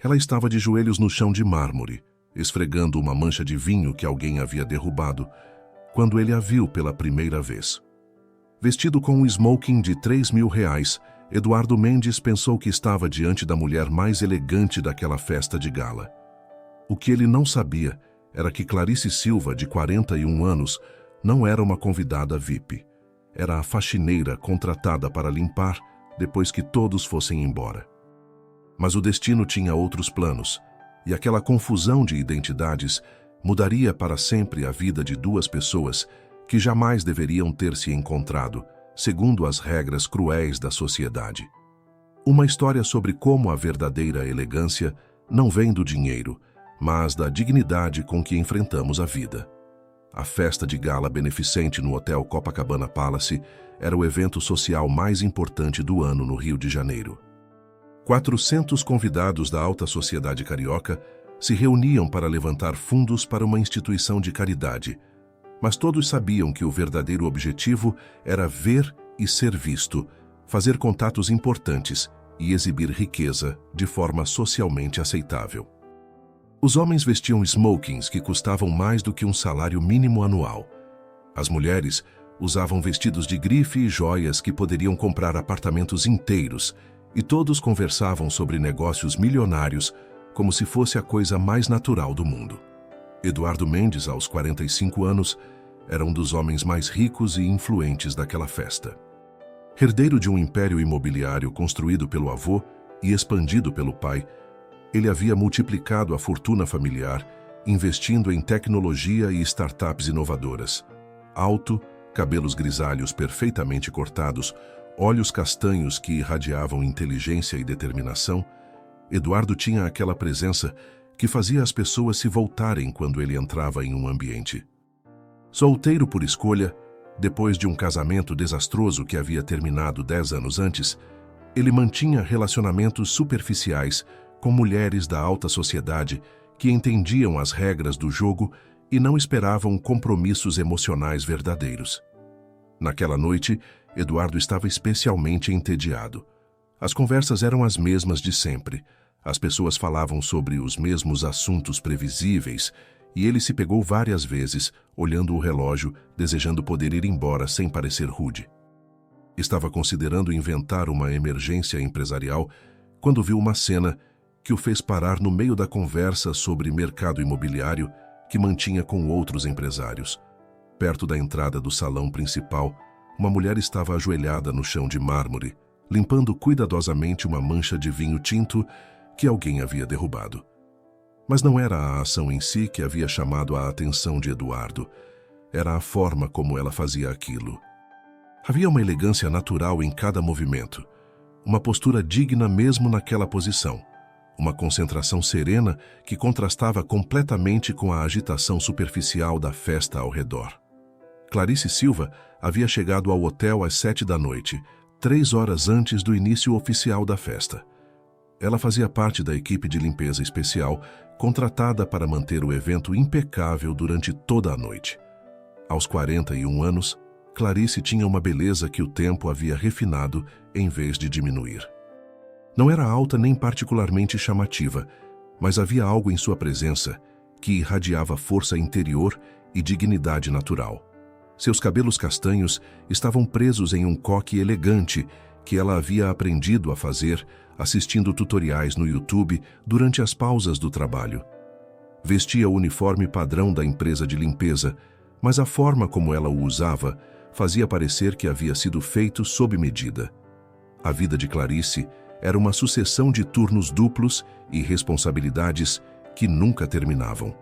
Ela estava de joelhos no chão de mármore, esfregando uma mancha de vinho que alguém havia derrubado, quando ele a viu pela primeira vez. Vestido com um smoking de R$ 3.000, Eduardo Mendes pensou que estava diante da mulher mais elegante daquela festa de gala. O que ele não sabia era que Clarice Silva, de 41 anos, não era uma convidada VIP. Era a faxineira contratada para limpar depois que todos fossem embora. Mas o destino tinha outros planos, e aquela confusão de identidades mudaria para sempre a vida de duas pessoas que jamais deveriam ter se encontrado, segundo as regras cruéis da sociedade. Uma história sobre como a verdadeira elegância não vem do dinheiro, mas da dignidade com que enfrentamos a vida. A festa de gala beneficente no Hotel Copacabana Palace era o evento social mais importante do ano no Rio de Janeiro. 400 convidados da alta sociedade carioca se reuniam para levantar fundos para uma instituição de caridade, mas todos sabiam que o verdadeiro objetivo era ver e ser visto, fazer contatos importantes e exibir riqueza de forma socialmente aceitável. Os homens vestiam smokings que custavam mais do que um salário mínimo anual. As mulheres usavam vestidos de grife e joias que poderiam comprar apartamentos inteiros, e todos conversavam sobre negócios milionários como se fosse a coisa mais natural do mundo. Eduardo Mendes, aos 45 anos, era um dos homens mais ricos e influentes daquela festa. Herdeiro de um império imobiliário construído pelo avô e expandido pelo pai, ele havia multiplicado a fortuna familiar, investindo em tecnologia e startups inovadoras. Alto, cabelos grisalhos perfeitamente cortados, olhos castanhos que irradiavam inteligência e determinação, Eduardo tinha aquela presença que fazia as pessoas se voltarem quando ele entrava em um ambiente. Solteiro por escolha, depois de um casamento desastroso que havia terminado 10 anos antes, ele mantinha relacionamentos superficiais com mulheres da alta sociedade que entendiam as regras do jogo e não esperavam compromissos emocionais verdadeiros. Naquela noite, Eduardo estava especialmente entediado. As conversas eram as mesmas de sempre. As pessoas falavam sobre os mesmos assuntos previsíveis e ele se pegou várias vezes, olhando o relógio, desejando poder ir embora sem parecer rude. Estava considerando inventar uma emergência empresarial quando viu uma cena que o fez parar no meio da conversa sobre mercado imobiliário que mantinha com outros empresários. Perto da entrada do salão principal, uma mulher estava ajoelhada no chão de mármore, limpando cuidadosamente uma mancha de vinho tinto que alguém havia derrubado. Mas não era a ação em si que havia chamado a atenção de Eduardo, era a forma como ela fazia aquilo. Havia uma elegância natural em cada movimento, uma postura digna mesmo naquela posição, uma concentração serena que contrastava completamente com a agitação superficial da festa ao redor. Clarice Silva havia chegado ao hotel às 7 da noite, 3 horas antes do início oficial da festa. Ela fazia parte da equipe de limpeza especial, contratada para manter o evento impecável durante toda a noite. Aos 41 anos, Clarice tinha uma beleza que o tempo havia refinado em vez de diminuir. Não era alta nem particularmente chamativa, mas havia algo em sua presença que irradiava força interior e dignidade natural. Seus cabelos castanhos estavam presos em um coque elegante que ela havia aprendido a fazer assistindo tutoriais no YouTube durante as pausas do trabalho. Vestia o uniforme padrão da empresa de limpeza, mas a forma como ela o usava fazia parecer que havia sido feito sob medida. A vida de Clarice era uma sucessão de turnos duplos e responsabilidades que nunca terminavam.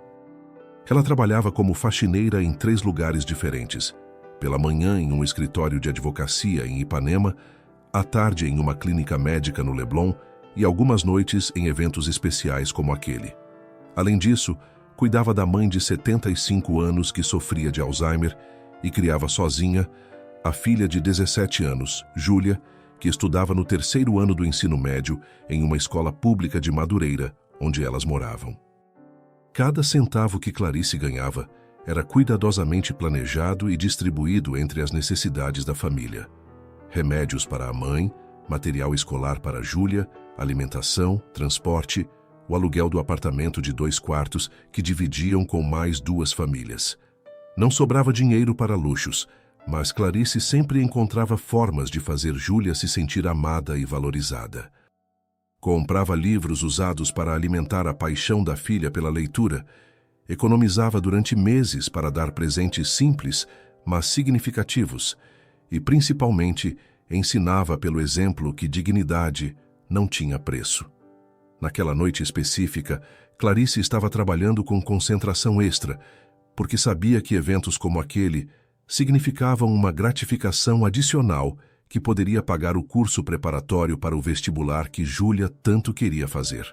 Ela trabalhava como faxineira em 3 lugares diferentes. Pela manhã em um escritório de advocacia em Ipanema, à tarde em uma clínica médica no Leblon e algumas noites em eventos especiais como aquele. Além disso, cuidava da mãe de 75 anos que sofria de Alzheimer e criava sozinha a filha de 17 anos, Júlia, que estudava no 3º ano do ensino médio em uma escola pública de Madureira, onde elas moravam. Cada centavo que Clarice ganhava era cuidadosamente planejado e distribuído entre as necessidades da família. Remédios para a mãe, material escolar para Júlia, alimentação, transporte, o aluguel do apartamento de 2 quartos que dividiam com mais 2 famílias. Não sobrava dinheiro para luxos, mas Clarice sempre encontrava formas de fazer Júlia se sentir amada e valorizada. Comprava livros usados para alimentar a paixão da filha pela leitura, economizava durante meses para dar presentes simples, mas significativos, e principalmente ensinava pelo exemplo que dignidade não tinha preço. Naquela noite específica, Clarice estava trabalhando com concentração extra, porque sabia que eventos como aquele significavam uma gratificação adicional que poderia pagar o curso preparatório para o vestibular que Júlia tanto queria fazer.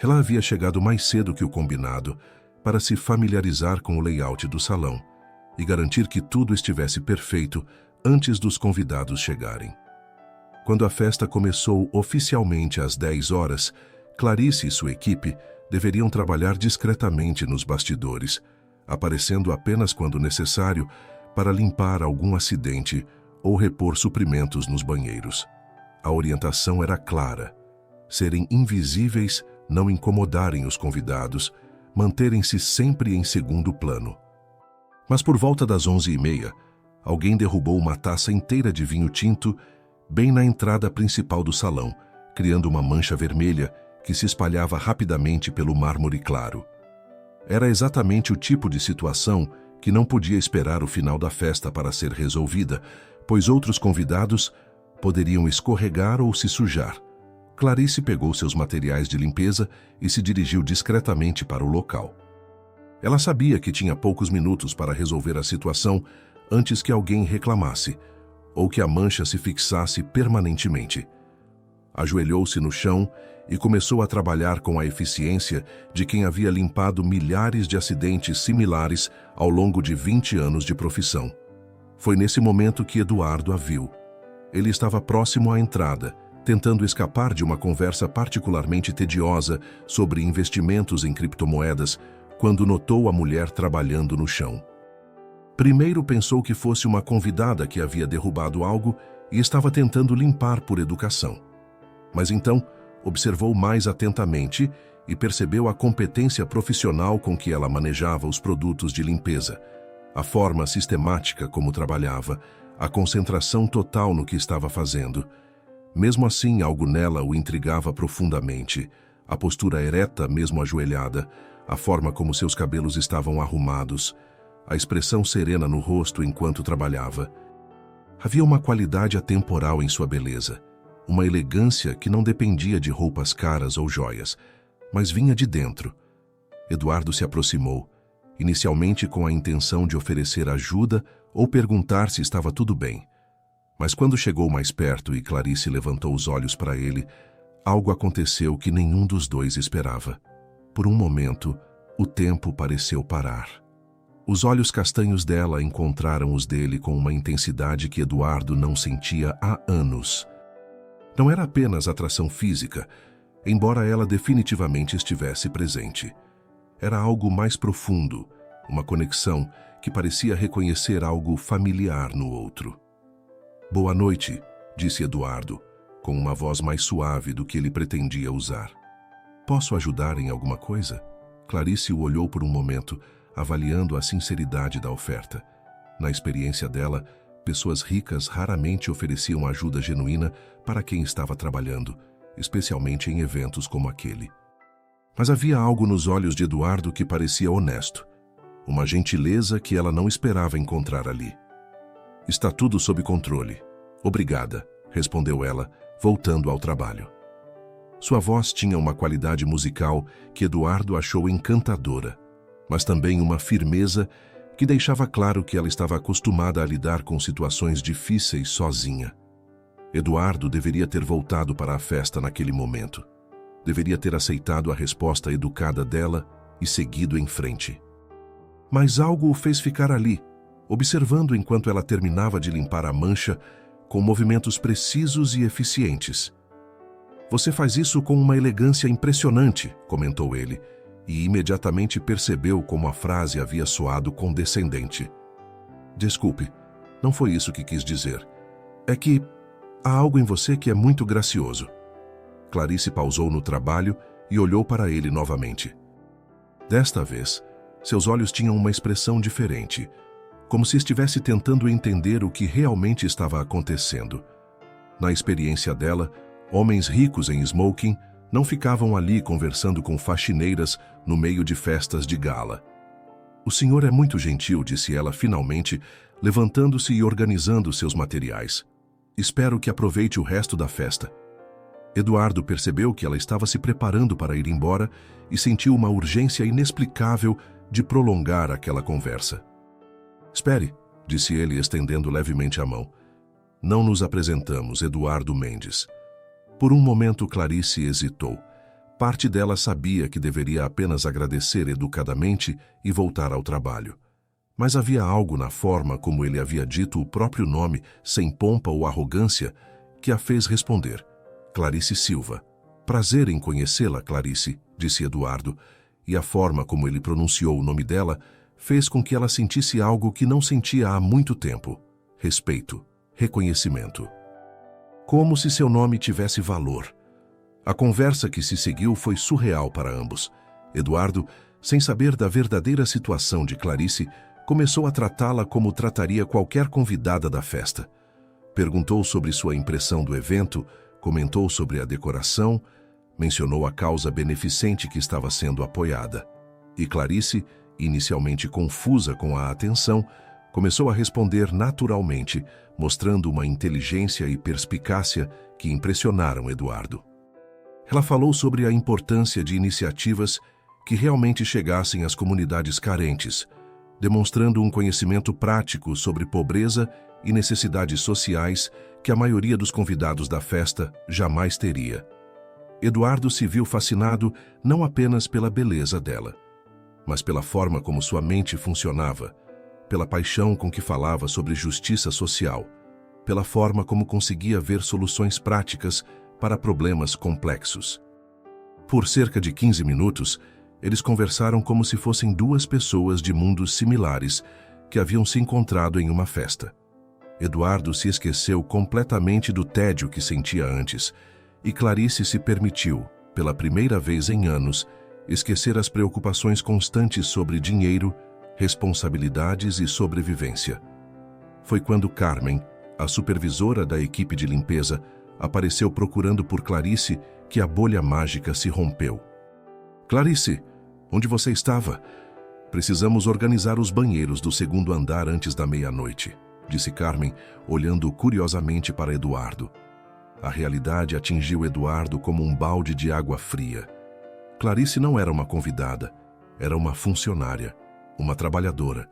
Ela havia chegado mais cedo que o combinado para se familiarizar com o layout do salão e garantir que tudo estivesse perfeito antes dos convidados chegarem. Quando a festa começou oficialmente às 10 horas, Clarice e sua equipe deveriam trabalhar discretamente nos bastidores, aparecendo apenas quando necessário para limpar algum acidente ou repor suprimentos nos banheiros. A orientação era clara: serem invisíveis, não incomodarem os convidados, manterem-se sempre em segundo plano. Mas por volta das 11h30, alguém derrubou uma taça inteira de vinho tinto bem na entrada principal do salão, criando uma mancha vermelha que se espalhava rapidamente pelo mármore claro. Era exatamente o tipo de situação que não podia esperar o final da festa para ser resolvida, pois outros convidados poderiam escorregar ou se sujar. Clarice pegou seus materiais de limpeza e se dirigiu discretamente para o local. Ela sabia que tinha poucos minutos para resolver a situação antes que alguém reclamasse, ou que a mancha se fixasse permanentemente. Ajoelhou-se no chão e começou a trabalhar com a eficiência de quem havia limpado milhares de acidentes similares ao longo de 20 anos de profissão. Foi nesse momento que Eduardo a viu. Ele estava próximo à entrada, tentando escapar de uma conversa particularmente tediosa sobre investimentos em criptomoedas, quando notou a mulher trabalhando no chão. Primeiro pensou que fosse uma convidada que havia derrubado algo e estava tentando limpar por educação. Mas então observou mais atentamente e percebeu a competência profissional com que ela manejava os produtos de limpeza, a forma sistemática como trabalhava, a concentração total no que estava fazendo. Mesmo assim, algo nela o intrigava profundamente: a postura ereta, mesmo ajoelhada, a forma como seus cabelos estavam arrumados, a expressão serena no rosto enquanto trabalhava. Havia uma qualidade atemporal em sua beleza, uma elegância que não dependia de roupas caras ou joias, mas vinha de dentro. Eduardo se aproximou, inicialmente com a intenção de oferecer ajuda ou perguntar se estava tudo bem. Mas quando chegou mais perto e Clarice levantou os olhos para ele, algo aconteceu que nenhum dos dois esperava. Por um momento, o tempo pareceu parar. Os olhos castanhos dela encontraram os dele com uma intensidade que Eduardo não sentia há anos. Não era apenas atração física, embora ela definitivamente estivesse presente. Era algo mais profundo, uma conexão que parecia reconhecer algo familiar no outro. "Boa noite", disse Eduardo, com uma voz mais suave do que ele pretendia usar. "Posso ajudar em alguma coisa?" Clarice o olhou por um momento, avaliando a sinceridade da oferta. Na experiência dela, pessoas ricas raramente ofereciam ajuda genuína para quem estava trabalhando, especialmente em eventos como aquele. Mas havia algo nos olhos de Eduardo que parecia honesto, uma gentileza que ela não esperava encontrar ali. "Está tudo sob controle. Obrigada", respondeu ela, voltando ao trabalho. Sua voz tinha uma qualidade musical que Eduardo achou encantadora, mas também uma firmeza que deixava claro que ela estava acostumada a lidar com situações difíceis sozinha. Eduardo deveria ter voltado para a festa naquele momento. Deveria ter aceitado a resposta educada dela e seguido em frente. Mas algo o fez ficar ali, observando enquanto ela terminava de limpar a mancha com movimentos precisos e eficientes. "Você faz isso com uma elegância impressionante", comentou ele, e imediatamente percebeu como a frase havia soado condescendente. "Desculpe, não foi isso que quis dizer. É que há algo em você que é muito gracioso." Clarice pausou no trabalho e olhou para ele novamente. Desta vez, seus olhos tinham uma expressão diferente, como se estivesse tentando entender o que realmente estava acontecendo. Na experiência dela, homens ricos em smoking não ficavam ali conversando com faxineiras no meio de festas de gala. "O senhor é muito gentil", disse ela finalmente, levantando-se e organizando seus materiais. "Espero que aproveite o resto da festa." Eduardo percebeu que ela estava se preparando para ir embora e sentiu uma urgência inexplicável de prolongar aquela conversa. "Espere", disse ele, estendendo levemente a mão. "Não nos apresentamos, Eduardo Mendes." Por um momento, Clarice hesitou. Parte dela sabia que deveria apenas agradecer educadamente e voltar ao trabalho. Mas havia algo na forma como ele havia dito o próprio nome, sem pompa ou arrogância, que a fez responder: "Clarice Silva." "Prazer em conhecê-la, Clarice", disse Eduardo, e a forma como ele pronunciou o nome dela fez com que ela sentisse algo que não sentia há muito tempo: respeito, reconhecimento. Como se seu nome tivesse valor. A conversa que se seguiu foi surreal para ambos. Eduardo, sem saber da verdadeira situação de Clarice, começou a tratá-la como trataria qualquer convidada da festa. Perguntou sobre sua impressão do evento, comentou sobre a decoração, mencionou a causa beneficente que estava sendo apoiada. E Clarice, inicialmente confusa com a atenção, começou a responder naturalmente, mostrando uma inteligência e perspicácia que impressionaram Eduardo. Ela falou sobre a importância de iniciativas que realmente chegassem às comunidades carentes, demonstrando um conhecimento prático sobre pobreza e necessidades sociais que a maioria dos convidados da festa jamais teria. Eduardo se viu fascinado não apenas pela beleza dela, mas pela forma como sua mente funcionava, pela paixão com que falava sobre justiça social, pela forma como conseguia ver soluções práticas para problemas complexos. Por cerca de 15 minutos, eles conversaram como se fossem duas pessoas de mundos similares que haviam se encontrado em uma festa. Eduardo se esqueceu completamente do tédio que sentia antes, e Clarice se permitiu, pela primeira vez em anos, esquecer as preocupações constantes sobre dinheiro, responsabilidades e sobrevivência. Foi quando Carmen, a supervisora da equipe de limpeza, apareceu procurando por Clarice que a bolha mágica se rompeu. "Clarice, onde você estava? Precisamos organizar os banheiros do segundo andar antes da meia-noite", disse Carmen, olhando curiosamente para Eduardo. A realidade atingiu Eduardo como um balde de água fria. Clarice não era uma convidada, era uma funcionária, uma trabalhadora,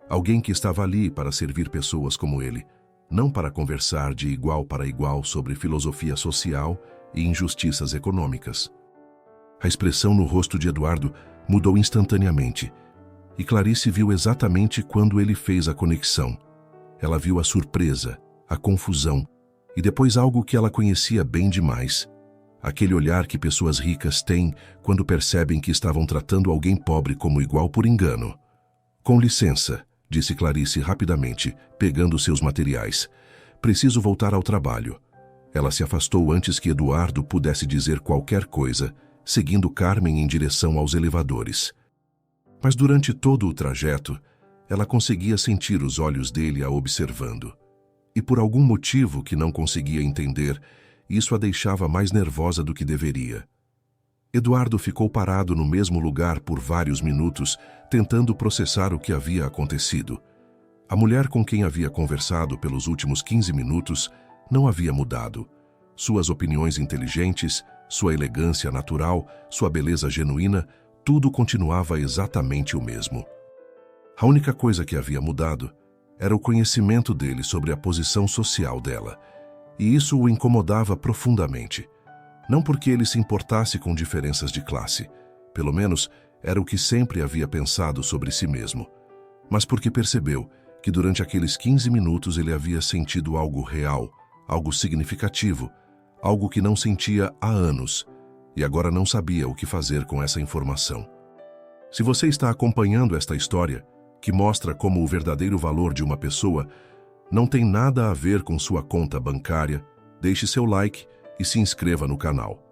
alguém que estava ali para servir pessoas como ele, não para conversar de igual para igual sobre filosofia social e injustiças econômicas. A expressão no rosto de Eduardo mudou instantaneamente, e Clarice viu exatamente quando ele fez a conexão. Ela viu a surpresa, a confusão, e depois algo que ela conhecia bem demais. Aquele olhar que pessoas ricas têm quando percebem que estavam tratando alguém pobre como igual por engano. "Com licença", disse Clarice rapidamente, pegando seus materiais. "Preciso voltar ao trabalho." Ela se afastou antes que Eduardo pudesse dizer qualquer coisa, seguindo Carmen em direção aos elevadores. Mas durante todo o trajeto, ela conseguia sentir os olhos dele a observando. E por algum motivo que não conseguia entender, isso a deixava mais nervosa do que deveria. Eduardo ficou parado no mesmo lugar por vários minutos, tentando processar o que havia acontecido. A mulher com quem havia conversado pelos últimos 15 minutos não havia mudado. Suas opiniões inteligentes, sua elegância natural, sua beleza genuína, tudo continuava exatamente o mesmo. A única coisa que havia mudado era o conhecimento dele sobre a posição social dela, e isso o incomodava profundamente. Não porque ele se importasse com diferenças de classe, pelo menos era o que sempre havia pensado sobre si mesmo, mas porque percebeu que durante aqueles 15 minutos ele havia sentido algo real, algo significativo, algo que não sentia há anos, e agora não sabia o que fazer com essa informação. Se você está acompanhando esta história, que mostra como o verdadeiro valor de uma pessoa não tem nada a ver com sua conta bancária, deixe seu like e se inscreva no canal.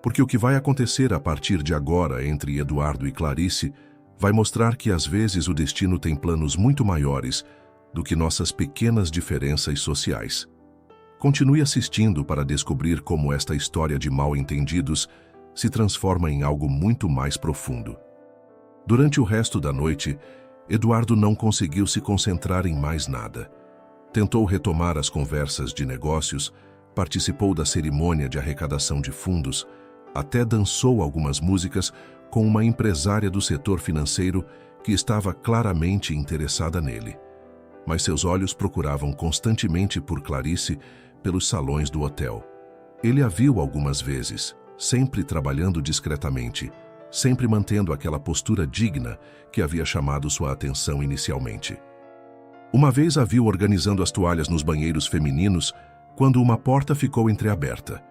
porque o que vai acontecer a partir de agora entre Eduardo e Clarice vai mostrar que às vezes o destino tem planos muito maiores do que nossas pequenas diferenças sociais. Continue assistindo para descobrir como esta história de mal-entendidos se transforma em algo muito mais profundo. Durante o resto da noite, Eduardo não conseguiu se concentrar em mais nada. Tentou retomar as conversas de negócios, participou da cerimônia de arrecadação de fundos, até dançou algumas músicas com uma empresária do setor financeiro que estava claramente interessada nele. Mas seus olhos procuravam constantemente por Clarice pelos salões do hotel. Ele a viu algumas vezes, sempre trabalhando discretamente, sempre mantendo aquela postura digna que havia chamado sua atenção inicialmente. Uma vez a viu organizando as toalhas nos banheiros femininos quando uma porta ficou entreaberta.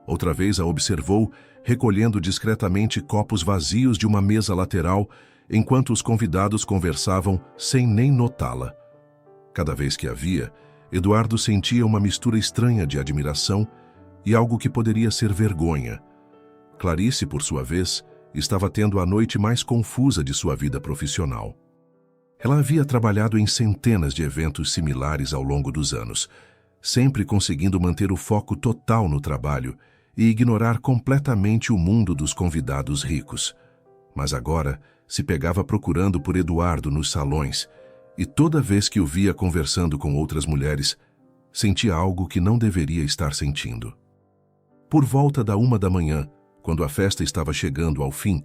Outra vez a observou recolhendo discretamente copos vazios de uma mesa lateral enquanto os convidados conversavam sem nem notá-la. Cada vez que a via, Eduardo sentia uma mistura estranha de admiração e algo que poderia ser vergonha. Clarice, por sua vez, estava tendo a noite mais confusa de sua vida profissional. Ela havia trabalhado em centenas de eventos similares ao longo dos anos, sempre conseguindo manter o foco total no trabalho e ignorar completamente o mundo dos convidados ricos. Mas agora se pegava procurando por Eduardo nos salões e toda vez que o via conversando com outras mulheres, sentia algo que não deveria estar sentindo. Por volta da 1 da manhã, quando a festa estava chegando ao fim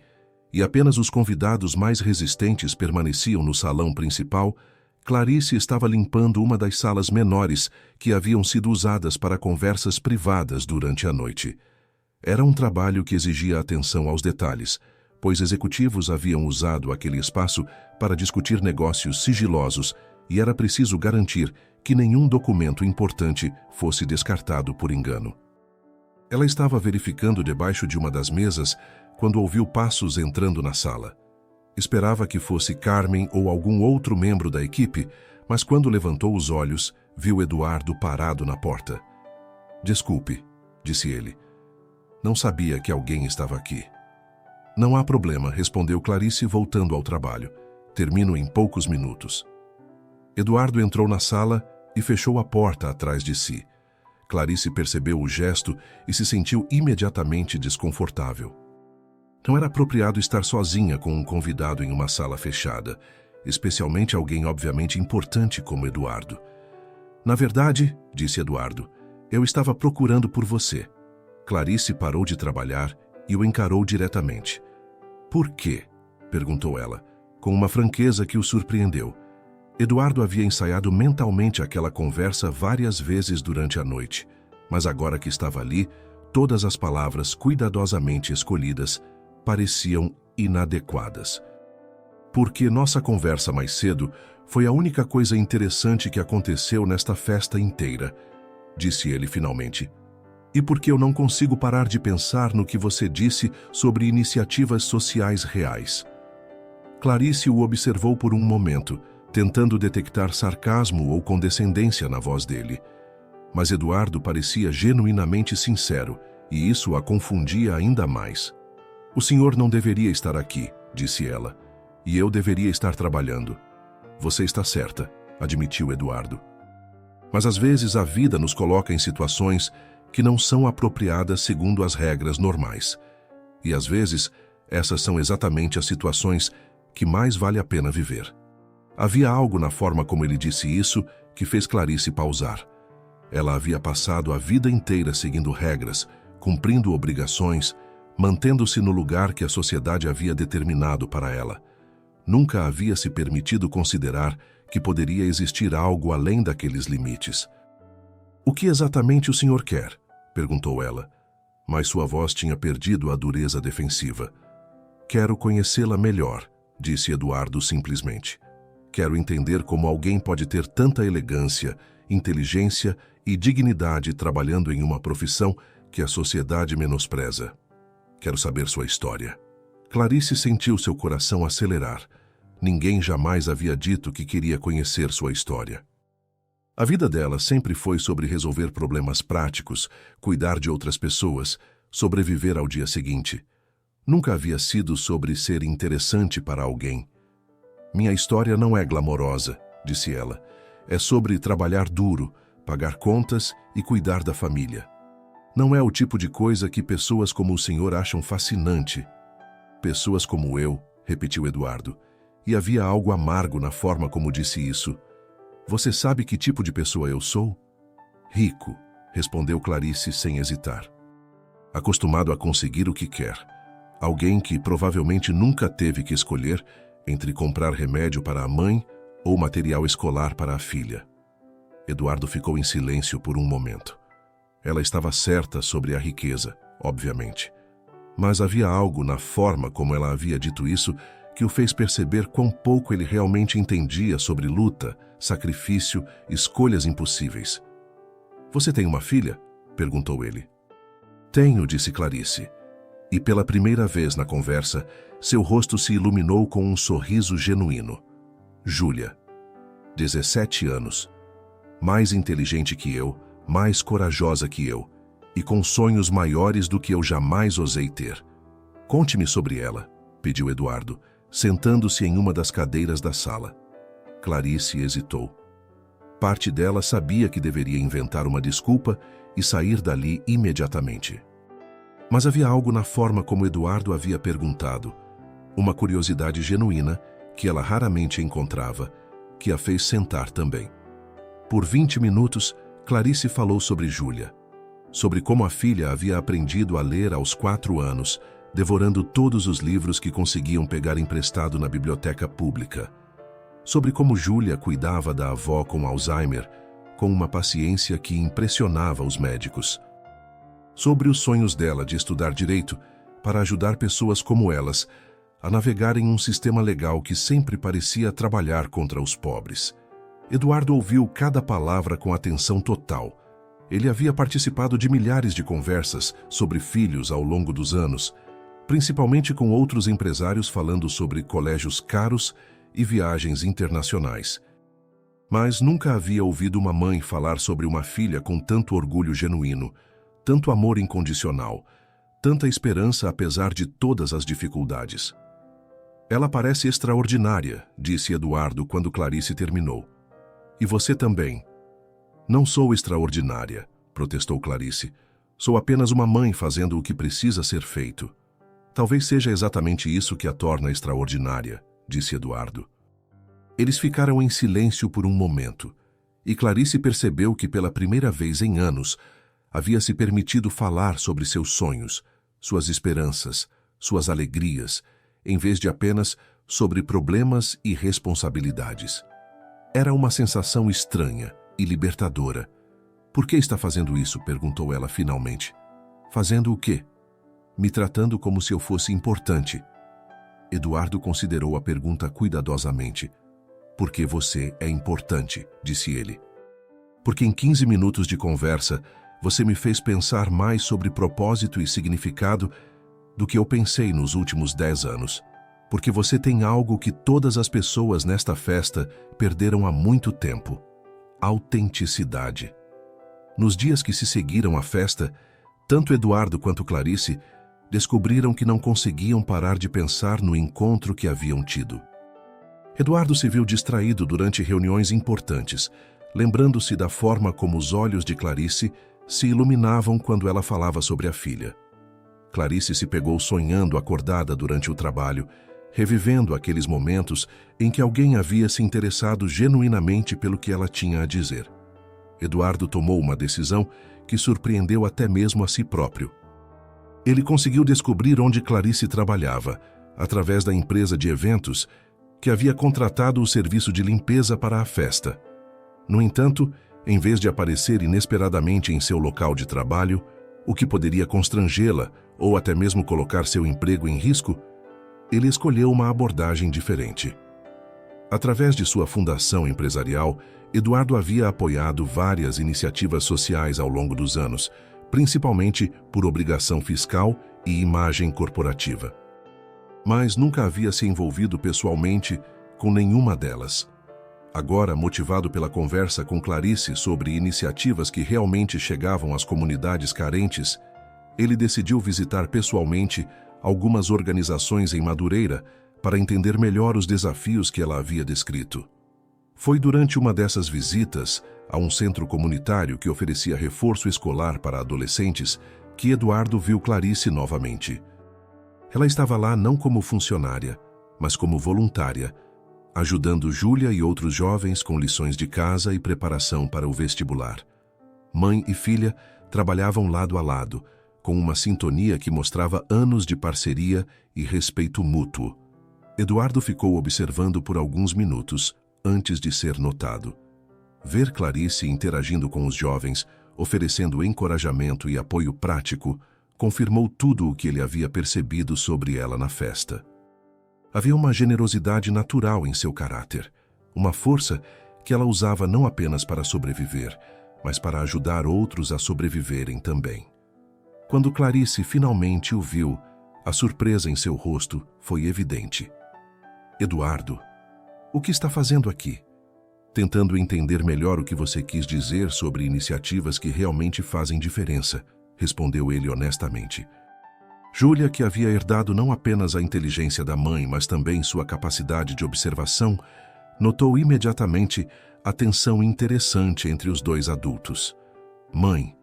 e apenas os convidados mais resistentes permaneciam no salão principal, Clarice estava limpando uma das salas menores que haviam sido usadas para conversas privadas durante a noite. Era um trabalho que exigia atenção aos detalhes, pois executivos haviam usado aquele espaço para discutir negócios sigilosos e era preciso garantir que nenhum documento importante fosse descartado por engano. Ela estava verificando debaixo de uma das mesas quando ouviu passos entrando na sala. Esperava que fosse Carmen ou algum outro membro da equipe, mas quando levantou os olhos, viu Eduardo parado na porta. "Desculpe", disse ele. "Não sabia que alguém estava aqui." "Não há problema", respondeu Clarice voltando ao trabalho. "Termino em poucos minutos." Eduardo entrou na sala e fechou a porta atrás de si. Clarice percebeu o gesto e se sentiu imediatamente desconfortável. Não era apropriado estar sozinha com um convidado em uma sala fechada, especialmente alguém obviamente importante como Eduardo. "Na verdade", disse Eduardo, "eu estava procurando por você." Clarice parou de trabalhar e o encarou diretamente. "Por quê?", perguntou ela, com uma franqueza que o surpreendeu. Eduardo havia ensaiado mentalmente aquela conversa várias vezes durante a noite, mas agora que estava ali, todas as palavras cuidadosamente escolhidas pareciam inadequadas. "Porque nossa conversa mais cedo foi a única coisa interessante que aconteceu nesta festa inteira", disse ele finalmente. "E porque eu não consigo parar de pensar no que você disse sobre iniciativas sociais reais." Clarice o observou por um momento, tentando detectar sarcasmo ou condescendência na voz dele. Mas Eduardo parecia genuinamente sincero, e isso a confundia ainda mais. "O senhor não deveria estar aqui", disse ela, "e eu deveria estar trabalhando." "Você está certa", admitiu Eduardo. "Mas às vezes a vida nos coloca em situações que não são apropriadas segundo as regras normais. E às vezes, essas são exatamente as situações que mais vale a pena viver." Havia algo na forma como ele disse isso que fez Clarice pausar. Ela havia passado a vida inteira seguindo regras, cumprindo obrigações, mantendo-se no lugar que a sociedade havia determinado para ela. Nunca havia se permitido considerar que poderia existir algo além daqueles limites. "O que exatamente o senhor quer?", perguntou ela, mas sua voz tinha perdido a dureza defensiva. "Quero conhecê-la melhor", disse Eduardo simplesmente. "Quero entender como alguém pode ter tanta elegância, inteligência e dignidade trabalhando em uma profissão que a sociedade menospreza. Quero saber sua história." Clarice sentiu seu coração acelerar. Ninguém jamais havia dito que queria conhecer sua história. A vida dela sempre foi sobre resolver problemas práticos, cuidar de outras pessoas, sobreviver ao dia seguinte. Nunca havia sido sobre ser interessante para alguém. Minha história não é glamourosa, disse ela. É sobre trabalhar duro, pagar contas e cuidar da família. Não é o tipo de coisa que pessoas como o senhor acham fascinante. Pessoas como eu, repetiu Eduardo, e havia algo amargo na forma como disse isso. Você sabe que tipo de pessoa eu sou? Rico, respondeu Clarice sem hesitar. Acostumado a conseguir o que quer. Alguém que provavelmente nunca teve que escolher entre comprar remédio para a mãe ou material escolar para a filha. Eduardo ficou em silêncio por um momento. Ela estava certa sobre a riqueza, obviamente. Mas havia algo na forma como ela havia dito isso que o fez perceber quão pouco ele realmente entendia sobre luta, sacrifício, escolhas impossíveis. Você tem uma filha? Perguntou ele. Tenho, disse Clarice. E pela primeira vez na conversa, seu rosto se iluminou com um sorriso genuíno. Júlia, 17 anos, mais inteligente que eu, mais corajosa que eu, e com sonhos maiores do que eu jamais ousei ter. Conte-me sobre ela, pediu Eduardo, sentando-se em uma das cadeiras da sala. Clarice hesitou. Parte dela sabia que deveria inventar uma desculpa e sair dali imediatamente. Mas havia algo na forma como Eduardo havia perguntado, uma curiosidade genuína que ela raramente encontrava, que a fez sentar também. Por 20 minutos, Clarice falou sobre Júlia, sobre como a filha havia aprendido a ler aos 4 anos, devorando todos os livros que conseguiam pegar emprestado na biblioteca pública, sobre como Júlia cuidava da avó com Alzheimer, com uma paciência que impressionava os médicos, sobre os sonhos dela de estudar direito para ajudar pessoas como elas a navegar em um sistema legal que sempre parecia trabalhar contra os pobres. Eduardo ouviu cada palavra com atenção total. Ele havia participado de milhares de conversas sobre filhos ao longo dos anos, principalmente com outros empresários falando sobre colégios caros e viagens internacionais. Mas nunca havia ouvido uma mãe falar sobre uma filha com tanto orgulho genuíno, tanto amor incondicional, tanta esperança apesar de todas as dificuldades. Ela parece extraordinária, disse Eduardo quando Clarice terminou. E você também. Não sou extraordinária, protestou Clarice. Sou apenas uma mãe fazendo o que precisa ser feito. Talvez seja exatamente isso que a torna extraordinária, disse Eduardo. Eles ficaram em silêncio por um momento, e Clarice percebeu que pela primeira vez em anos havia se permitido falar sobre seus sonhos, suas esperanças, suas alegrias, em vez de apenas sobre problemas e responsabilidades. Era uma sensação estranha e libertadora. Por que está fazendo isso? Perguntou ela finalmente. Fazendo o quê? Me tratando como se eu fosse importante. Eduardo considerou a pergunta cuidadosamente. Porque você é importante, disse ele. Porque em 15 minutos de conversa, você me fez pensar mais sobre propósito e significado do que eu pensei nos últimos 10 anos. Porque você tem algo que todas as pessoas nesta festa perderam há muito tempo. Autenticidade. Nos dias que se seguiram à festa, tanto Eduardo quanto Clarice descobriram que não conseguiam parar de pensar no encontro que haviam tido. Eduardo se viu distraído durante reuniões importantes, lembrando-se da forma como os olhos de Clarice se iluminavam quando ela falava sobre a filha. Clarice se pegou sonhando acordada durante o trabalho, revivendo aqueles momentos em que alguém havia se interessado genuinamente pelo que ela tinha a dizer. Eduardo tomou uma decisão que surpreendeu até mesmo a si próprio. Ele conseguiu descobrir onde Clarice trabalhava, através da empresa de eventos que havia contratado o serviço de limpeza para a festa. No entanto, em vez de aparecer inesperadamente em seu local de trabalho, o que poderia constrangê-la ou até mesmo colocar seu emprego em risco, ele escolheu uma abordagem diferente. Através de sua fundação empresarial, Eduardo havia apoiado várias iniciativas sociais ao longo dos anos, principalmente por obrigação fiscal e imagem corporativa. Mas nunca havia se envolvido pessoalmente com nenhuma delas. Agora, motivado pela conversa com Clarice sobre iniciativas que realmente chegavam às comunidades carentes, ele decidiu visitar pessoalmente algumas organizações em Madureira para entender melhor os desafios que ela havia descrito. Foi durante uma dessas visitas a um centro comunitário que oferecia reforço escolar para adolescentes que Eduardo viu Clarice novamente. Ela estava lá não como funcionária, mas como voluntária, ajudando Júlia e outros jovens com lições de casa e preparação para o vestibular. Mãe e filha trabalhavam lado a lado, com uma sintonia que mostrava anos de parceria e respeito mútuo. Eduardo ficou observando por alguns minutos antes de ser notado. Ver Clarice interagindo com os jovens, oferecendo encorajamento e apoio prático, confirmou tudo o que ele havia percebido sobre ela na festa. Havia uma generosidade natural em seu caráter, uma força que ela usava não apenas para sobreviver, mas para ajudar outros a sobreviverem também. Quando Clarice finalmente o viu, a surpresa em seu rosto foi evidente. Eduardo, o que está fazendo aqui? Tentando entender melhor o que você quis dizer sobre iniciativas que realmente fazem diferença, respondeu ele honestamente. Júlia, que havia herdado não apenas a inteligência da mãe, mas também sua capacidade de observação, notou imediatamente a tensão interessante entre os dois adultos. Mãe,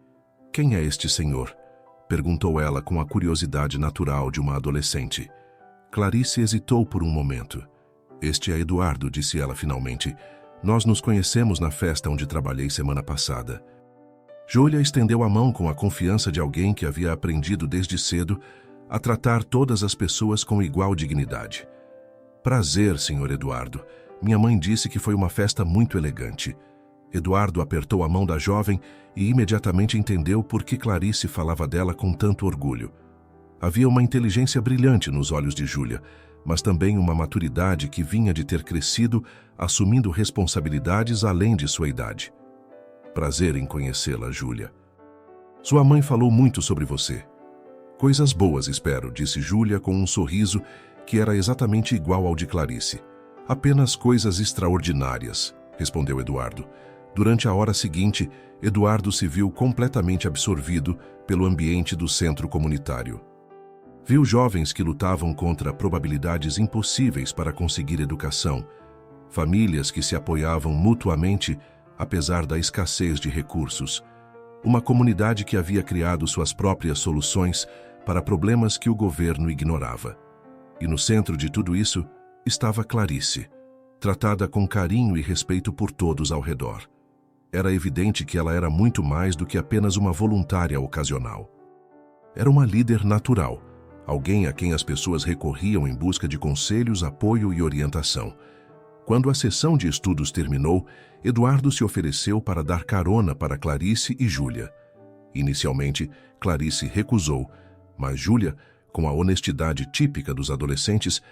quem é este senhor? Perguntou ela com a curiosidade natural de uma adolescente. Clarice hesitou por um momento. Este é Eduardo, disse ela finalmente. Nós nos conhecemos na festa onde trabalhei semana passada. Júlia estendeu a mão com a confiança de alguém que havia aprendido desde cedo a tratar todas as pessoas com igual dignidade. Prazer, senhor Eduardo. Minha mãe disse que foi uma festa muito elegante. Eduardo apertou a mão da jovem e imediatamente entendeu por que Clarice falava dela com tanto orgulho. Havia uma inteligência brilhante nos olhos de Júlia, mas também uma maturidade que vinha de ter crescido, assumindo responsabilidades além de sua idade. Prazer em conhecê-la, Júlia. Sua mãe falou muito sobre você. Coisas boas, espero, disse Júlia com um sorriso que era exatamente igual ao de Clarice. Apenas coisas extraordinárias, respondeu Eduardo. Durante a hora seguinte, Eduardo se viu completamente absorvido pelo ambiente do centro comunitário. Viu jovens que lutavam contra probabilidades impossíveis para conseguir educação, famílias que se apoiavam mutuamente apesar da escassez de recursos, uma comunidade que havia criado suas próprias soluções para problemas que o governo ignorava. E no centro de tudo isso estava Clarice, tratada com carinho e respeito por todos ao redor. Era evidente que ela era muito mais do que apenas uma voluntária ocasional. Era uma líder natural, alguém a quem as pessoas recorriam em busca de conselhos, apoio e orientação. Quando a sessão de estudos terminou, Eduardo se ofereceu para dar carona para Clarice e Júlia. Inicialmente, Clarice recusou, mas Júlia, com a honestidade típica dos adolescentes,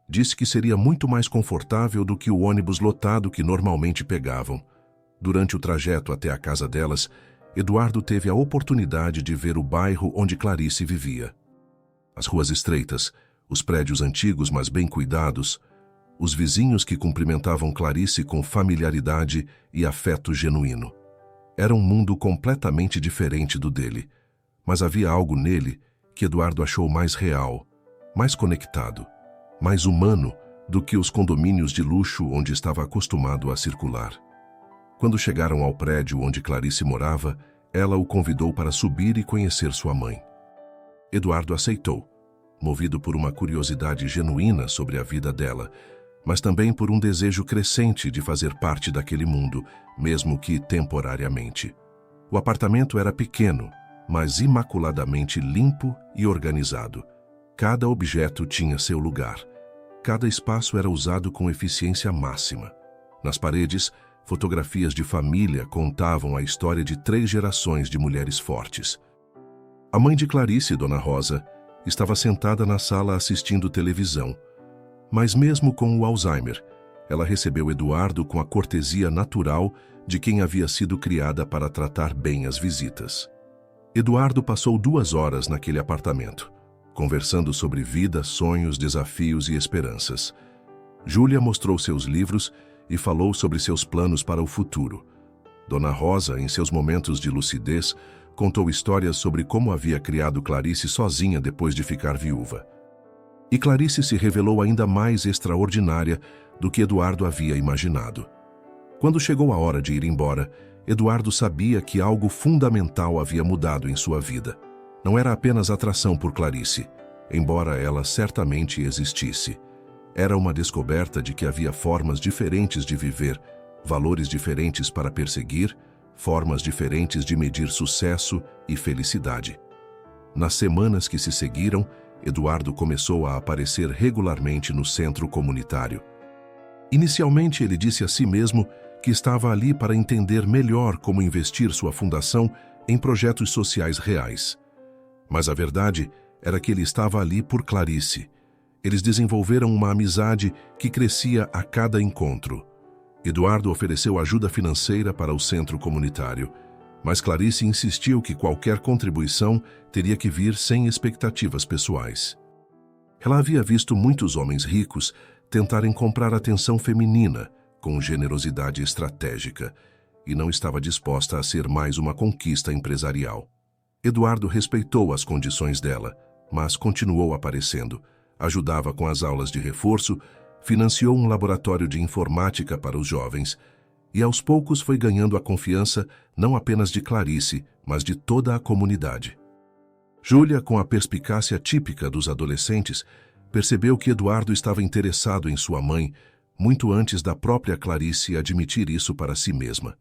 disse que seria muito mais confortável do que o ônibus lotado que normalmente pegavam. Durante o trajeto até a casa delas, Eduardo teve a oportunidade de ver o bairro onde Clarice vivia. As ruas estreitas, os prédios antigos mas bem cuidados, os vizinhos que cumprimentavam Clarice com familiaridade e afeto genuíno. Era um mundo completamente diferente do dele, mas havia algo nele que Eduardo achou mais real, mais conectado, mais humano do que os condomínios de luxo onde estava acostumado a circular. Quando chegaram ao prédio onde Clarice morava, ela o convidou para subir e conhecer sua mãe. Eduardo aceitou, movido por uma curiosidade genuína sobre a vida dela, mas também por um desejo crescente de fazer parte daquele mundo, mesmo que temporariamente. O apartamento era pequeno, mas imaculadamente limpo e organizado. Cada objeto tinha seu lugar. Cada espaço era usado com eficiência máxima. Nas paredes, fotografias de família contavam a história de 3 gerações de mulheres fortes. A mãe de Clarice, Dona Rosa, estava sentada na sala assistindo televisão. Mas mesmo com o Alzheimer, ela recebeu Eduardo com a cortesia natural de quem havia sido criada para tratar bem as visitas. Eduardo passou 2 horas naquele apartamento, conversando sobre vida, sonhos, desafios e esperanças. Júlia mostrou seus livros e falou sobre seus planos para o futuro. Dona Rosa, em seus momentos de lucidez, contou histórias sobre como havia criado Clarice sozinha depois de ficar viúva. E Clarice se revelou ainda mais extraordinária do que Eduardo havia imaginado. Quando chegou a hora de ir embora, Eduardo sabia que algo fundamental havia mudado em sua vida. Não era apenas atração por Clarice, embora ela certamente existisse. Era uma descoberta de que havia formas diferentes de viver, valores diferentes para perseguir, formas diferentes de medir sucesso e felicidade. Nas semanas que se seguiram, Eduardo começou a aparecer regularmente no centro comunitário. Inicialmente, ele disse a si mesmo que estava ali para entender melhor como investir sua fundação em projetos sociais reais. Mas a verdade era que ele estava ali por Clarice. Eles desenvolveram uma amizade que crescia a cada encontro. Eduardo ofereceu ajuda financeira para o centro comunitário, mas Clarice insistiu que qualquer contribuição teria que vir sem expectativas pessoais. Ela havia visto muitos homens ricos tentarem comprar atenção feminina com generosidade estratégica e não estava disposta a ser mais uma conquista empresarial. Eduardo respeitou as condições dela, mas continuou aparecendo, ajudava com as aulas de reforço, financiou um laboratório de informática para os jovens e aos poucos foi ganhando a confiança não apenas de Clarice, mas de toda a comunidade. Júlia, com a perspicácia típica dos adolescentes, percebeu que Eduardo estava interessado em sua mãe muito antes da própria Clarice admitir isso para si mesma.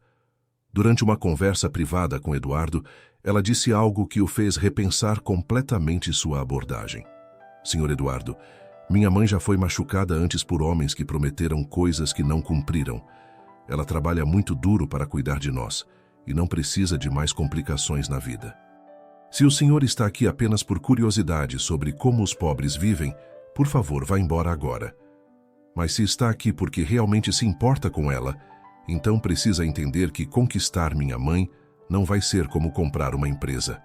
Durante uma conversa privada com Eduardo, ela disse algo que o fez repensar completamente sua abordagem. Senhor Eduardo, minha mãe já foi machucada antes por homens que prometeram coisas que não cumpriram. Ela trabalha muito duro para cuidar de nós e não precisa de mais complicações na vida. Se o senhor está aqui apenas por curiosidade sobre como os pobres vivem, por favor, vá embora agora. Mas se está aqui porque realmente se importa com ela, então precisa entender que conquistar minha mãe não vai ser como comprar uma empresa.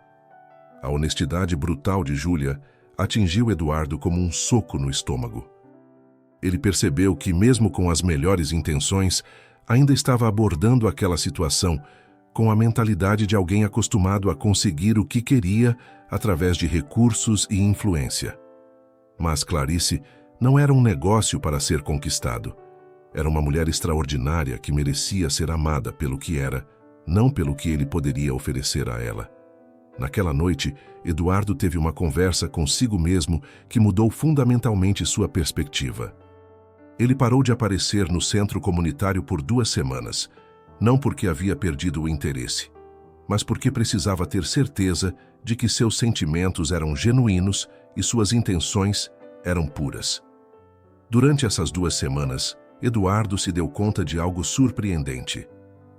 A honestidade brutal de Júlia atingiu Eduardo como um soco no estômago. Ele percebeu que, mesmo com as melhores intenções, ainda estava abordando aquela situação com a mentalidade de alguém acostumado a conseguir o que queria através de recursos e influência. Mas Clarice não era um negócio para ser conquistado. Era uma mulher extraordinária que merecia ser amada pelo que era, não pelo que ele poderia oferecer a ela. Naquela noite, Eduardo teve uma conversa consigo mesmo que mudou fundamentalmente sua perspectiva. Ele parou de aparecer no centro comunitário por 2 semanas, não porque havia perdido o interesse, mas porque precisava ter certeza de que seus sentimentos eram genuínos e suas intenções eram puras. Durante essas 2 semanas, Eduardo se deu conta de algo surpreendente.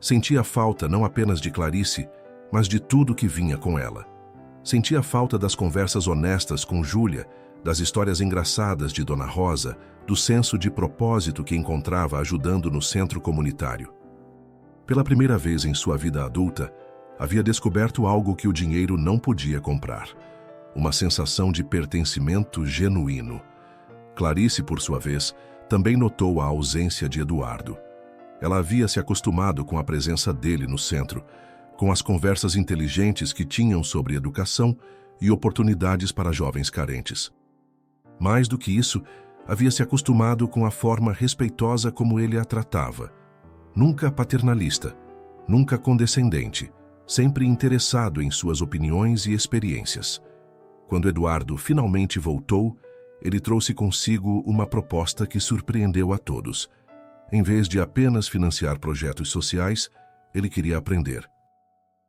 Sentia falta não apenas de Clarice, mas de tudo que vinha com ela. Sentia falta das conversas honestas com Júlia, das histórias engraçadas de Dona Rosa, do senso de propósito que encontrava ajudando no centro comunitário. Pela primeira vez em sua vida adulta, havia descoberto algo que o dinheiro não podia comprar: uma sensação de pertencimento genuíno. Clarice, por sua vez, também notou a ausência de Eduardo. Ela havia se acostumado com a presença dele no centro, com as conversas inteligentes que tinham sobre educação e oportunidades para jovens carentes. Mais do que isso, havia se acostumado com a forma respeitosa como ele a tratava. Nunca paternalista, nunca condescendente, sempre interessado em suas opiniões e experiências. Quando Eduardo finalmente voltou, ele trouxe consigo uma proposta que surpreendeu a todos. Em vez de apenas financiar projetos sociais, ele queria aprender.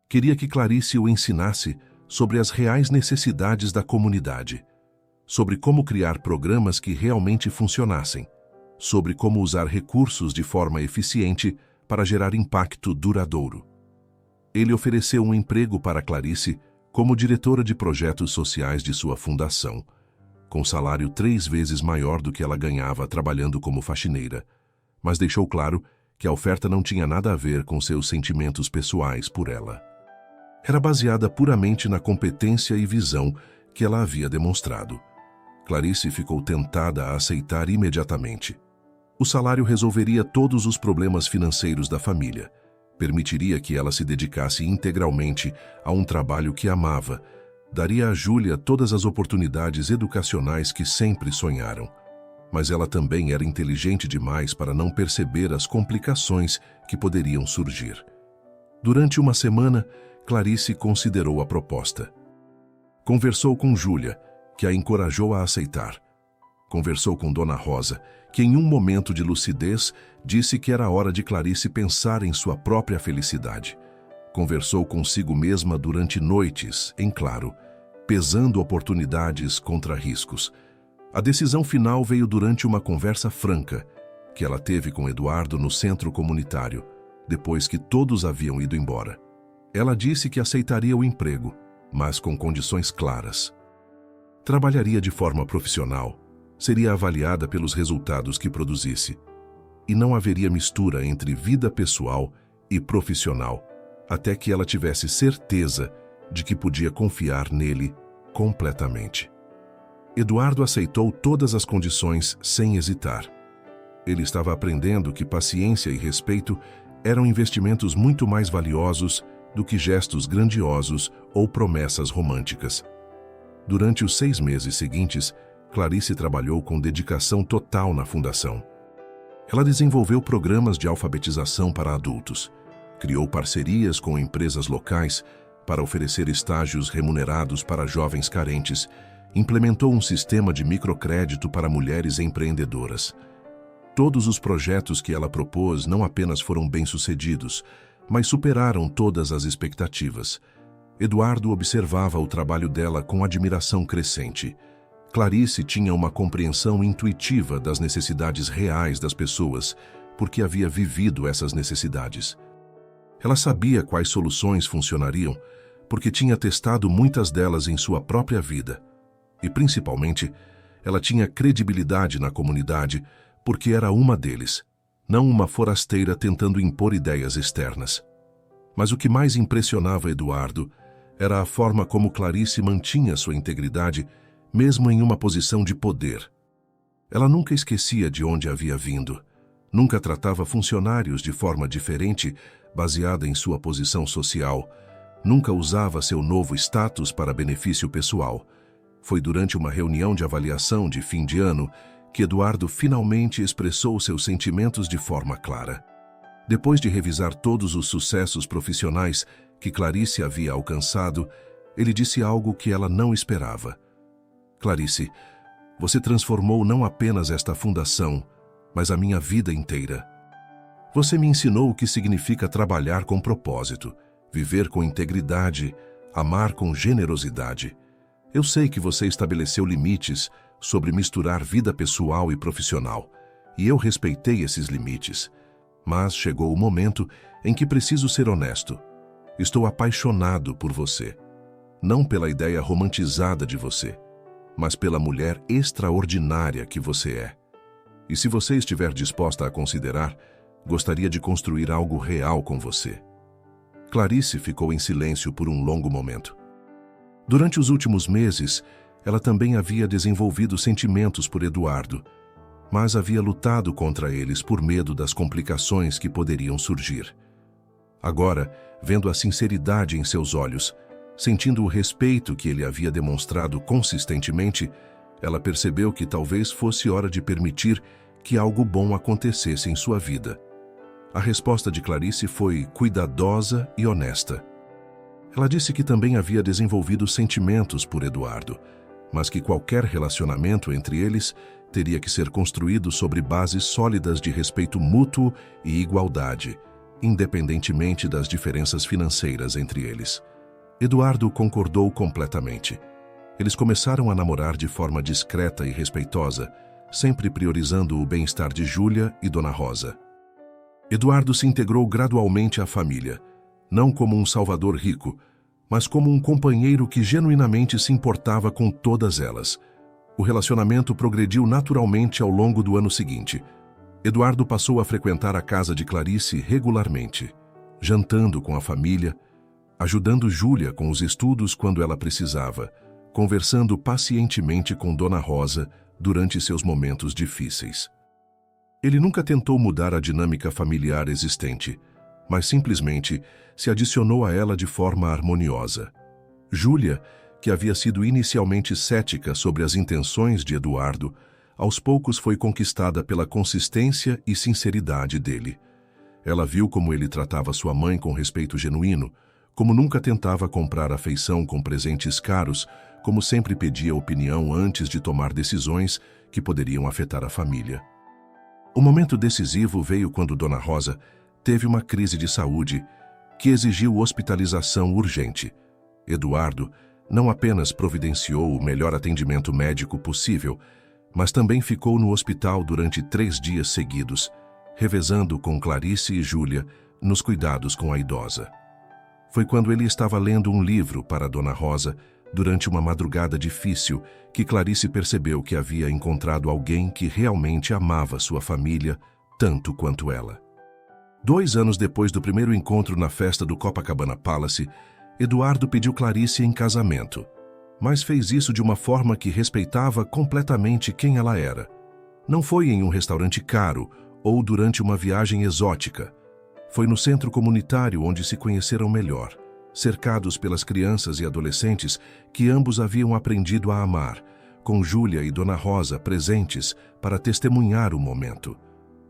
Queria que Clarice o ensinasse sobre as reais necessidades da comunidade, sobre como criar programas que realmente funcionassem, sobre como usar recursos de forma eficiente para gerar impacto duradouro. Ele ofereceu um emprego para Clarice como diretora de projetos sociais de sua fundação, com salário 3 vezes maior do que ela ganhava trabalhando como faxineira, mas deixou claro que a oferta não tinha nada a ver com seus sentimentos pessoais por ela. Era baseada puramente na competência e visão que ela havia demonstrado. Clarice ficou tentada a aceitar imediatamente. O salário resolveria todos os problemas financeiros da família, permitiria que ela se dedicasse integralmente a um trabalho que amava, daria a Júlia todas as oportunidades educacionais que sempre sonharam. Mas ela também era inteligente demais para não perceber as complicações que poderiam surgir. Durante uma semana, Clarice considerou a proposta. Conversou com Júlia, que a encorajou a aceitar. Conversou com Dona Rosa, que em um momento de lucidez disse que era hora de Clarice pensar em sua própria felicidade. Conversou consigo mesma durante noites, em claro, pesando oportunidades contra riscos. A decisão final veio durante uma conversa franca que ela teve com Eduardo no centro comunitário, depois que todos haviam ido embora. Ela disse que aceitaria o emprego, mas com condições claras. Trabalharia de forma profissional, seria avaliada pelos resultados que produzisse, e não haveria mistura entre vida pessoal e profissional, até que ela tivesse certeza de que podia confiar nele completamente. Eduardo aceitou todas as condições sem hesitar. Ele estava aprendendo que paciência e respeito eram investimentos muito mais valiosos do que gestos grandiosos ou promessas românticas. Durante os 6 meses seguintes, Clarice trabalhou com dedicação total na fundação. Ela desenvolveu programas de alfabetização para adultos, criou parcerias com empresas locais para oferecer estágios remunerados para jovens carentes, implementou um sistema de microcrédito para mulheres empreendedoras. Todos os projetos que ela propôs não apenas foram bem-sucedidos, mas superaram todas as expectativas. Eduardo observava o trabalho dela com admiração crescente. Clarice tinha uma compreensão intuitiva das necessidades reais das pessoas, porque havia vivido essas necessidades. Ela sabia quais soluções funcionariam, porque tinha testado muitas delas em sua própria vida. E, principalmente, ela tinha credibilidade na comunidade porque era uma deles, não uma forasteira tentando impor ideias externas. Mas o que mais impressionava Eduardo era a forma como Clarice mantinha sua integridade, mesmo em uma posição de poder. Ela nunca esquecia de onde havia vindo, nunca tratava funcionários de forma diferente, baseada em sua posição social, nunca usava seu novo status para benefício pessoal. Foi durante uma reunião de avaliação de fim de ano que Eduardo finalmente expressou seus sentimentos de forma clara. Depois de revisar todos os sucessos profissionais que Clarice havia alcançado, ele disse algo que ela não esperava. Clarice, você transformou não apenas esta fundação, mas a minha vida inteira. Você me ensinou o que significa trabalhar com propósito, viver com integridade, amar com generosidade. Eu sei que você estabeleceu limites sobre misturar vida pessoal e profissional, e eu respeitei esses limites. Mas chegou o momento em que preciso ser honesto. Estou apaixonado por você. Não pela ideia romantizada de você, mas pela mulher extraordinária que você é. E se você estiver disposta a considerar, gostaria de construir algo real com você. Clarice ficou em silêncio por um longo momento. Durante os últimos meses, ela também havia desenvolvido sentimentos por Eduardo, mas havia lutado contra eles por medo das complicações que poderiam surgir. Agora, vendo a sinceridade em seus olhos, sentindo o respeito que ele havia demonstrado consistentemente, ela percebeu que talvez fosse hora de permitir que algo bom acontecesse em sua vida. A resposta de Clarice foi cuidadosa e honesta. Ela disse que também havia desenvolvido sentimentos por Eduardo, mas que qualquer relacionamento entre eles teria que ser construído sobre bases sólidas de respeito mútuo e igualdade, independentemente das diferenças financeiras entre eles. Eduardo concordou completamente. Eles começaram a namorar de forma discreta e respeitosa, sempre priorizando o bem-estar de Júlia e Dona Rosa. Eduardo se integrou gradualmente à família, não como um salvador rico, mas como um companheiro que genuinamente se importava com todas elas. O relacionamento progrediu naturalmente ao longo do ano seguinte. Eduardo passou a frequentar a casa de Clarice regularmente, jantando com a família, ajudando Júlia com os estudos quando ela precisava, conversando pacientemente com Dona Rosa durante seus momentos difíceis. Ele nunca tentou mudar a dinâmica familiar existente, mas simplesmente se adicionou a ela de forma harmoniosa. Júlia, que havia sido inicialmente cética sobre as intenções de Eduardo, aos poucos foi conquistada pela consistência e sinceridade dele. Ela viu como ele tratava sua mãe com respeito genuíno, como nunca tentava comprar afeição com presentes caros, como sempre pedia opinião antes de tomar decisões que poderiam afetar a família. O momento decisivo veio quando Dona Rosa teve uma crise de saúde que exigiu hospitalização urgente. Eduardo não apenas providenciou o melhor atendimento médico possível, mas também ficou no hospital durante 3 dias seguidos, revezando com Clarice e Júlia nos cuidados com a idosa. Foi quando ele estava lendo um livro para Dona Rosa, durante uma madrugada difícil, que Clarice percebeu que havia encontrado alguém que realmente amava sua família tanto quanto ela. 2 anos depois do primeiro encontro na festa do Copacabana Palace, Eduardo pediu Clarice em casamento, mas fez isso de uma forma que respeitava completamente quem ela era. Não foi em um restaurante caro ou durante uma viagem exótica. Foi no centro comunitário onde se conheceram melhor, cercados pelas crianças e adolescentes que ambos haviam aprendido a amar, com Júlia e Dona Rosa presentes para testemunhar o momento.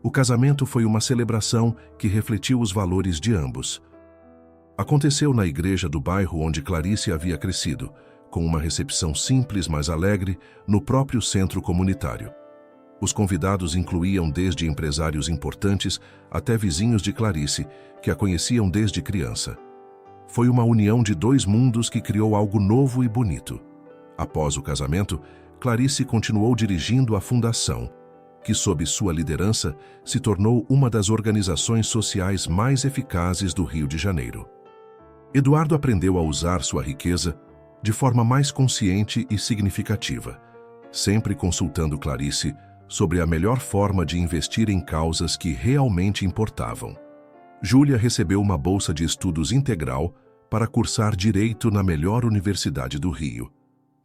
O casamento foi uma celebração que refletiu os valores de ambos. Aconteceu na igreja do bairro onde Clarice havia crescido, com uma recepção simples, mas alegre, no próprio centro comunitário. Os convidados incluíam desde empresários importantes até vizinhos de Clarice, que a conheciam desde criança. Foi uma união de 2 mundos que criou algo novo e bonito. Após o casamento, Clarice continuou dirigindo a fundação, que sob sua liderança se tornou uma das organizações sociais mais eficazes do Rio de Janeiro. Eduardo aprendeu a usar sua riqueza de forma mais consciente e significativa, sempre consultando Clarice sobre a melhor forma de investir em causas que realmente importavam. Júlia recebeu uma bolsa de estudos integral para cursar Direito na melhor universidade do Rio,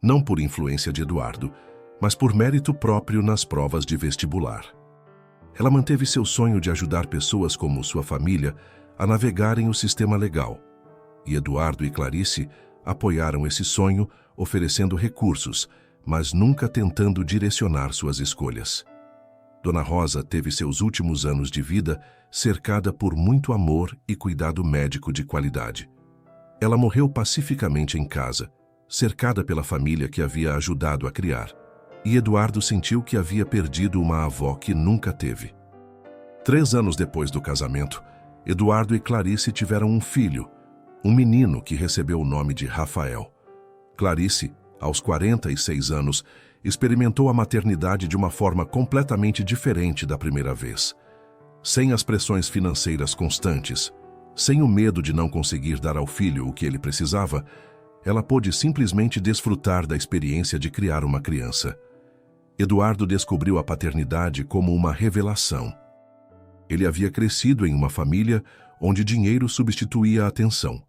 não por influência de Eduardo, mas por mérito próprio nas provas de vestibular. Ela manteve seu sonho de ajudar pessoas como sua família a navegarem o sistema legal, e Eduardo e Clarice apoiaram esse sonho oferecendo recursos, mas nunca tentando direcionar suas escolhas. Dona Rosa teve seus últimos anos de vida cercada por muito amor e cuidado médico de qualidade. Ela morreu pacificamente em casa, cercada pela família que havia ajudado a criar, e Eduardo sentiu que havia perdido uma avó que nunca teve. 3 anos depois do casamento, Eduardo e Clarice tiveram um filho, um menino que recebeu o nome de Rafael. Clarice, aos 46 anos, experimentou a maternidade de uma forma completamente diferente da primeira vez. Sem as pressões financeiras constantes, sem o medo de não conseguir dar ao filho o que ele precisava, ela pôde simplesmente desfrutar da experiência de criar uma criança. Eduardo descobriu a paternidade como uma revelação. Ele havia crescido em uma família onde dinheiro substituía a atenção,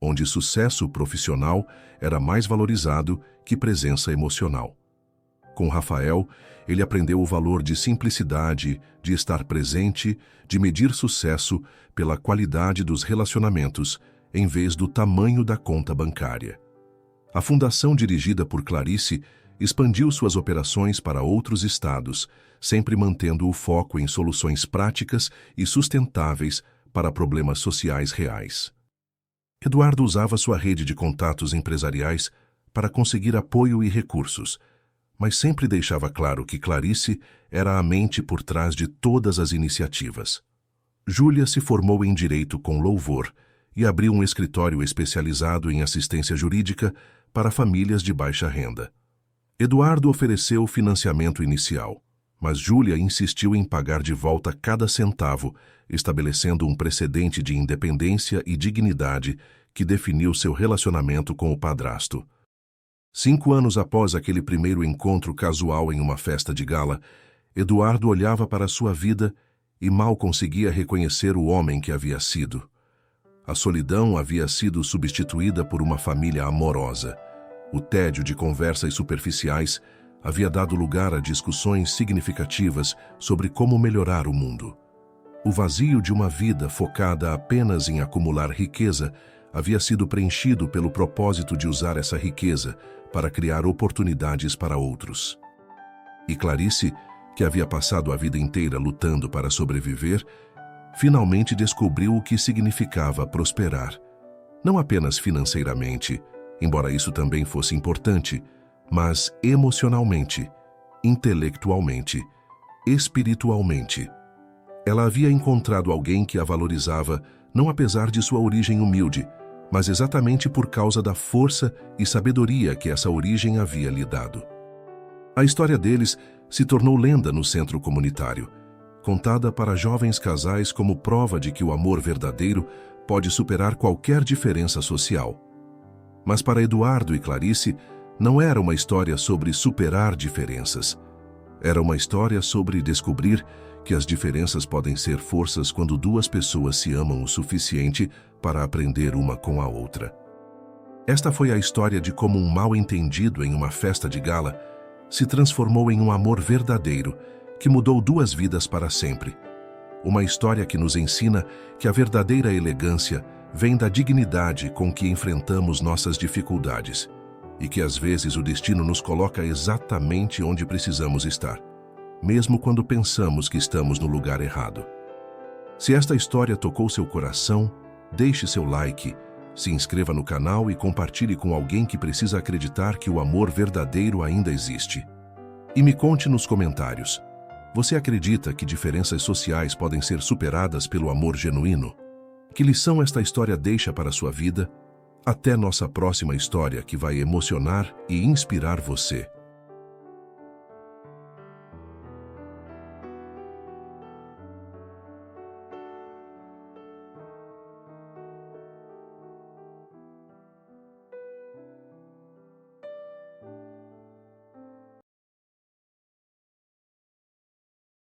onde sucesso profissional era mais valorizado que presença emocional. Com Rafael, ele aprendeu o valor de simplicidade, de estar presente, de medir sucesso pela qualidade dos relacionamentos, em vez do tamanho da conta bancária. A fundação dirigida por Clarice expandiu suas operações para outros estados, sempre mantendo o foco em soluções práticas e sustentáveis para problemas sociais reais. Eduardo usava sua rede de contatos empresariais para conseguir apoio e recursos, mas sempre deixava claro que Clarice era a mente por trás de todas as iniciativas. Júlia se formou em Direito com louvor e abriu um escritório especializado em assistência jurídica para famílias de baixa renda. Eduardo ofereceu financiamento inicial, mas Júlia insistiu em pagar de volta cada centavo, estabelecendo um precedente de independência e dignidade que definiu seu relacionamento com o padrasto. 5 anos após aquele primeiro encontro casual em uma festa de gala, Eduardo olhava para sua vida e mal conseguia reconhecer o homem que havia sido. A solidão havia sido substituída por uma família amorosa. O tédio de conversas superficiais havia dado lugar a discussões significativas sobre como melhorar o mundo. O vazio de uma vida focada apenas em acumular riqueza havia sido preenchido pelo propósito de usar essa riqueza para criar oportunidades para outros. E Clarice, que havia passado a vida inteira lutando para sobreviver, finalmente descobriu o que significava prosperar. Não apenas financeiramente, embora isso também fosse importante, mas emocionalmente, intelectualmente, espiritualmente. Ela havia encontrado alguém que a valorizava, não apesar de sua origem humilde, mas exatamente por causa da força e sabedoria que essa origem havia lhe dado. A história deles se tornou lenda no centro comunitário, contada para jovens casais como prova de que o amor verdadeiro pode superar qualquer diferença social. Mas para Eduardo e Clarice, não era uma história sobre superar diferenças. Era uma história sobre descobrir que as diferenças podem ser forças quando duas pessoas se amam o suficiente para aprender uma com a outra. Esta foi a história de como um mal-entendido em uma festa de gala se transformou em um amor verdadeiro que mudou duas vidas para sempre. Uma história que nos ensina que a verdadeira elegância vem da dignidade com que enfrentamos nossas dificuldades e que às vezes o destino nos coloca exatamente onde precisamos estar, mesmo quando pensamos que estamos no lugar errado. Se esta história tocou seu coração, deixe seu like, se inscreva no canal e compartilhe com alguém que precisa acreditar que o amor verdadeiro ainda existe. E me conte nos comentários: você acredita que diferenças sociais podem ser superadas pelo amor genuíno? Que lição esta história deixa para a sua vida? Até nossa próxima história, que vai emocionar e inspirar você.